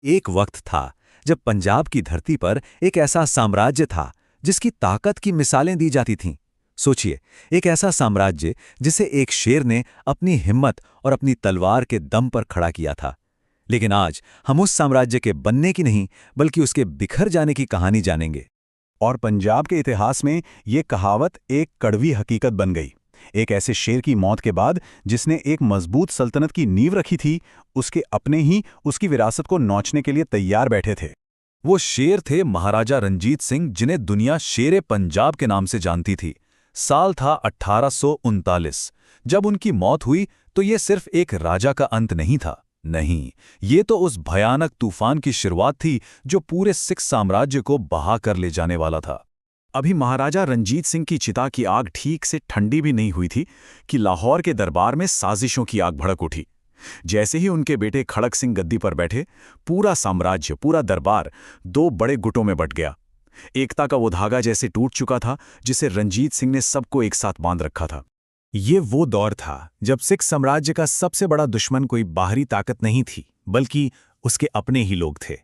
एक वक्त था जब पंजाब की धरती पर एक ऐसा साम्राज्य था जिसकी ताकत की मिसालें दी जाती थीं। सोचिए, एक ऐसा साम्राज्य जिसे एक शेर ने अपनी हिम्मत और अपनी तलवार के दम पर खड़ा किया था। लेकिन आज हम उस साम्राज्य के बनने की नहीं, बल्कि उसके बिखर जाने की कहानी जानेंगे। और पंजाब के इतिहास में ये कहावत एक कड़वी हकीकत बन गई। एक ऐसे शेर की मौत के बाद जिसने एक मजबूत सल्तनत की नींव रखी थी, उसके अपने ही उसकी विरासत को नोचने के लिए तैयार बैठे थे। वो शेर थे महाराजा रंजीत सिंह, जिन्हें दुनिया शेरे पंजाब के नाम से जानती थी। साल था 1839। जब उनकी मौत हुई तो ये सिर्फ एक राजा का अंत नहीं था। नहीं, ये तो उस भयानक तूफान की शुरुआत थी जो पूरे सिख साम्राज्य को बहा कर ले जाने वाला था। अभी महाराजा रंजीत सिंह की चिता की आग ठीक से ठंडी भी नहीं हुई थी कि लाहौर के दरबार में साजिशों की आग भड़क उठी। जैसे ही उनके बेटे खड़क सिंह गद्दी पर बैठे, पूरा साम्राज्य, पूरा दरबार दो बड़े गुटों में बंट गया। एकता का वो धागा जैसे टूट चुका था जिसे रंजीत सिंह ने सबको एक साथ बांध रखा था। ये वो दौर था जब सिख साम्राज्य का सबसे बड़ा दुश्मन कोई बाहरी ताकत नहीं थी, बल्कि उसके अपने ही लोग थे।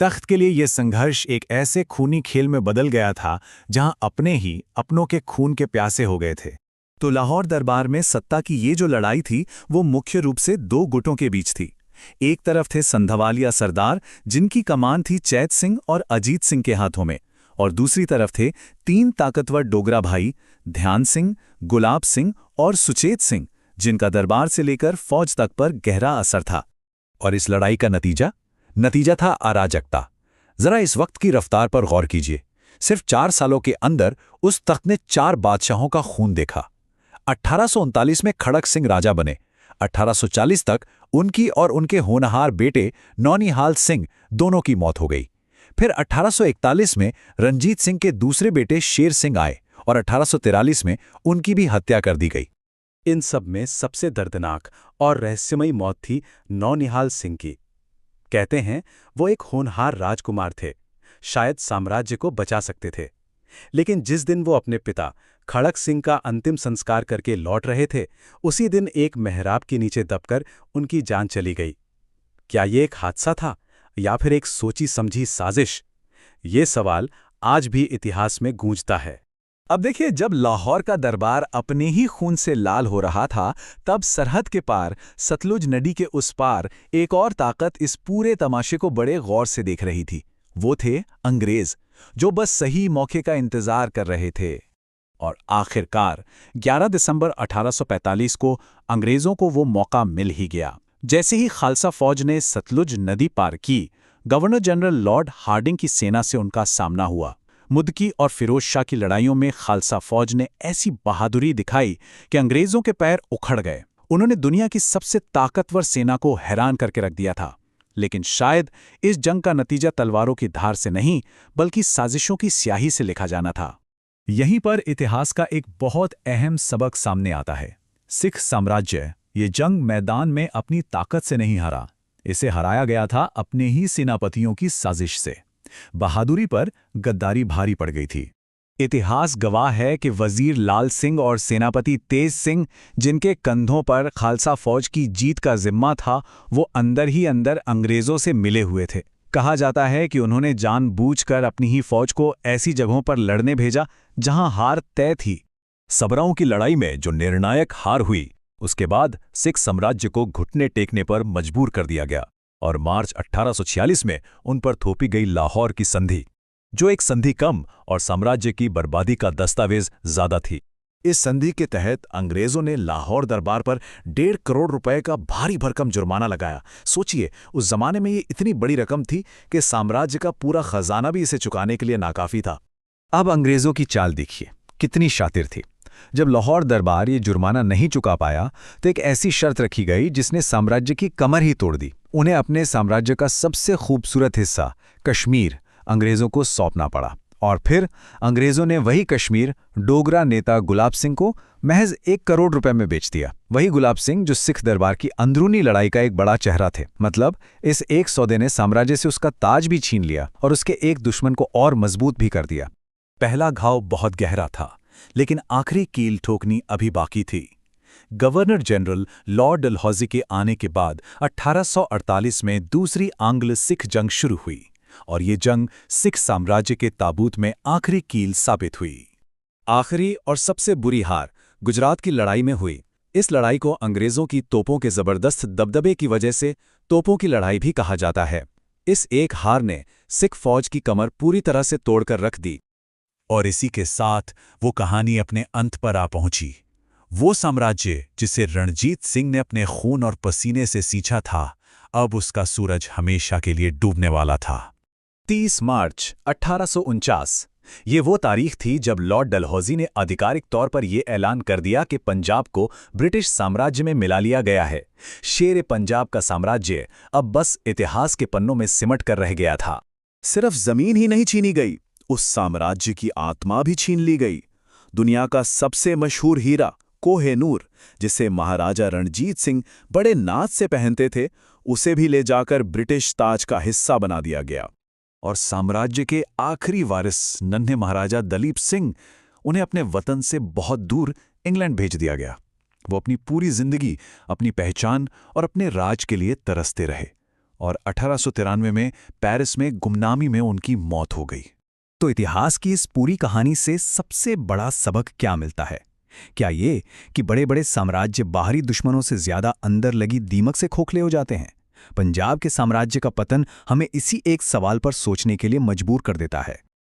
तख्त के लिए यह संघर्ष एक ऐसे खूनी खेल में बदल गया था जहां अपने ही अपनों के खून के प्यासे हो गए थे। तो लाहौर दरबार में सत्ता की ये जो लड़ाई थी, वो मुख्य रूप से दो गुटों के बीच थी। एक तरफ थे संधवालिया सरदार, जिनकी कमान थी चैत सिंह और अजीत सिंह के हाथों में, और दूसरी तरफ थे तीन ताकतवर डोगरा भाई, ध्यान सिंह, गुलाब सिंह और सुचेत सिंह, जिनका दरबार से लेकर फौज तक पर गहरा असर था। और इस लड़ाई का नतीजा था अराजकता। जरा इस वक्त की रफ्तार पर गौर कीजिए। सिर्फ 4 सालों के अंदर उस तख्त ने 4 बादशाहों का खून देखा। 1839 में खड़क सिंह राजा बने। 1840 तक उनकी और उनके होनहार बेटे नौनिहाल सिंह दोनों की मौत हो गई। फिर 1841 में रंजीत सिंह के दूसरे बेटे शेर सिंह आए और 1843 में उनकी भी हत्या कर दी गई। इन सब में सबसे दर्दनाक और रहस्यमयी मौत थी नौनिहाल सिंह की। कहते हैं वो एक होनहार राजकुमार थे, शायद साम्राज्य को बचा सकते थे। लेकिन जिस दिन वो अपने पिता खड़क सिंह का अंतिम संस्कार करके लौट रहे थे, उसी दिन एक मेहराब के नीचे दबकर उनकी जान चली गई। क्या ये एक हादसा था या फिर एक सोची समझी साजिश? ये सवाल आज भी इतिहास में गूंजता है। अब देखिए, जब लाहौर का दरबार अपने ही खून से लाल हो रहा था, तब सरहद के पार, सतलुज नदी के उस पार, एक और ताकत इस पूरे तमाशे को बड़े गौर से देख रही थी। वो थे अंग्रेज, जो बस सही मौके का इंतजार कर रहे थे। और आखिरकार 11 दिसंबर 1845 को अंग्रेजों को वो मौका मिल ही गया। जैसे ही खालसा फौज ने सतलुज नदी पार की, गवर्नर जनरल लॉर्ड हार्डिंग की सेना से उनका सामना हुआ। मुदकी और फिरोज शाह की लड़ाइयों में खालसा फौज ने ऐसी बहादुरी दिखाई कि अंग्रेजों के पैर उखड़ गए। उन्होंने दुनिया की सबसे ताकतवर सेना को हैरान करके रख दिया था। लेकिन शायद इस जंग का नतीजा तलवारों की धार से नहीं, बल्कि साजिशों की स्याही से लिखा जाना था। यहीं पर इतिहास का एक बहुत अहम सबक सामने आता है। सिख साम्राज्य ये जंग मैदान में अपनी ताकत से नहीं हारा, इसे हराया गया था अपने ही सेनापतियों की साजिश से। बहादुरी पर गद्दारी भारी पड़ गई थी। इतिहास गवाह है कि वजीर लाल सिंह और सेनापति तेज सिंह, जिनके कंधों पर खालसा फौज की जीत का जिम्मा था, वो अंदर ही अंदर अंग्रेजों से मिले हुए थे। कहा जाता है कि उन्होंने जानबूझकर अपनी ही फौज को ऐसी जगहों पर लड़ने भेजा जहां हार तय थी। सबराओं की लड़ाई में जो निर्णायक हार हुई, उसके बाद सिख साम्राज्य को घुटने टेकने पर मजबूर कर दिया गया और मार्च 1846 में उन पर थोपी गई लाहौर की संधि, जो एक संधि कम और साम्राज्य की बर्बादी का दस्तावेज ज्यादा थी। इस संधि के तहत अंग्रेजों ने लाहौर दरबार पर 1.5 करोड़ रुपए का भारी भरकम जुर्माना लगाया। सोचिए, उस जमाने में ये इतनी बड़ी रकम थी कि साम्राज्य का पूरा खजाना भी इसे चुकाने के लिए नाकाफी था। अब अंग्रेजों की चाल देखिए, कितनी शातिर थी। जब लाहौर दरबार ये जुर्माना नहीं चुका पाया तो एक ऐसी शर्त रखी गई जिसने साम्राज्य की कमर ही तोड़ दी। उन्हें अपने साम्राज्य का सबसे खूबसूरत हिस्सा कश्मीर अंग्रेजों को सौंपना पड़ा। और फिर अंग्रेजों ने वही कश्मीर डोगरा नेता गुलाब सिंह को महज 1 करोड़ रुपए में बेच दिया। वही गुलाब सिंह जो सिख दरबार की अंदरूनी लड़ाई का एक बड़ा चेहरा थे। मतलब इस एक सौदे ने साम्राज्य से उसका ताज भी छीन लिया और उसके एक दुश्मन को और मजबूत भी कर दिया। पहला घाव बहुत गहरा था, लेकिन आखिरी कील ठोकनी अभी बाकी थी। गवर्नर जनरल लॉर्ड डलहौजी के आने के बाद 1848 में दूसरी आंग्ल-सिख जंग शुरू हुई और ये जंग सिख साम्राज्य के ताबूत में आखिरी कील साबित हुई। आखिरी और सबसे बुरी हार गुजरात की लड़ाई में हुई। इस लड़ाई को अंग्रेज़ों की तोपों के ज़बरदस्त दबदबे की वजह से तोपों की लड़ाई भी कहा जाता है। इस एक हार ने सिख फौज की कमर पूरी तरह से तोड़कर रख दी। और इसी के साथ वो कहानी अपने अंत पर आ पहुंची। वो साम्राज्य जिसे रणजीत सिंह ने अपने खून और पसीने से सींचा था, अब उसका सूरज हमेशा के लिए डूबने वाला था। 30 मार्च 1849 ये वो तारीख थी जब लॉर्ड डलहौजी ने आधिकारिक तौर पर यह ऐलान कर दिया कि पंजाब को ब्रिटिश साम्राज्य में मिला लिया गया है। शेर पंजाब का साम्राज्य अब बस इतिहास के पन्नों में सिमट कर रह गया था। सिर्फ जमीन ही नहीं छीनी गई, उस साम्राज्य की आत्मा भी छीन ली गई। दुनिया का सबसे मशहूर हीरा कोह-ए-नूर, जिसे महाराजा रणजीत सिंह बड़े नाज से पहनते थे, उसे भी ले जाकर ब्रिटिश ताज का हिस्सा बना दिया गया। और साम्राज्य के आखिरी वारिस नन्हे महाराजा दलीप सिंह, उन्हें अपने वतन से बहुत दूर इंग्लैंड भेज दिया गया। वो अपनी पूरी जिंदगी अपनी पहचान और अपने राज के लिए तरसते रहे और 1893 में पेरिस में गुमनामी में उनकी मौत हो गई। तो इतिहास की इस पूरी कहानी से सबसे बड़ा सबक क्या मिलता है? क्या ये कि बड़े बड़े साम्राज्य बाहरी दुश्मनों से ज्यादा अंदर लगी दीमक से खोखले हो जाते हैं? पंजाब के साम्राज्य का पतन हमें इसी एक सवाल पर सोचने के लिए मजबूर कर देता है।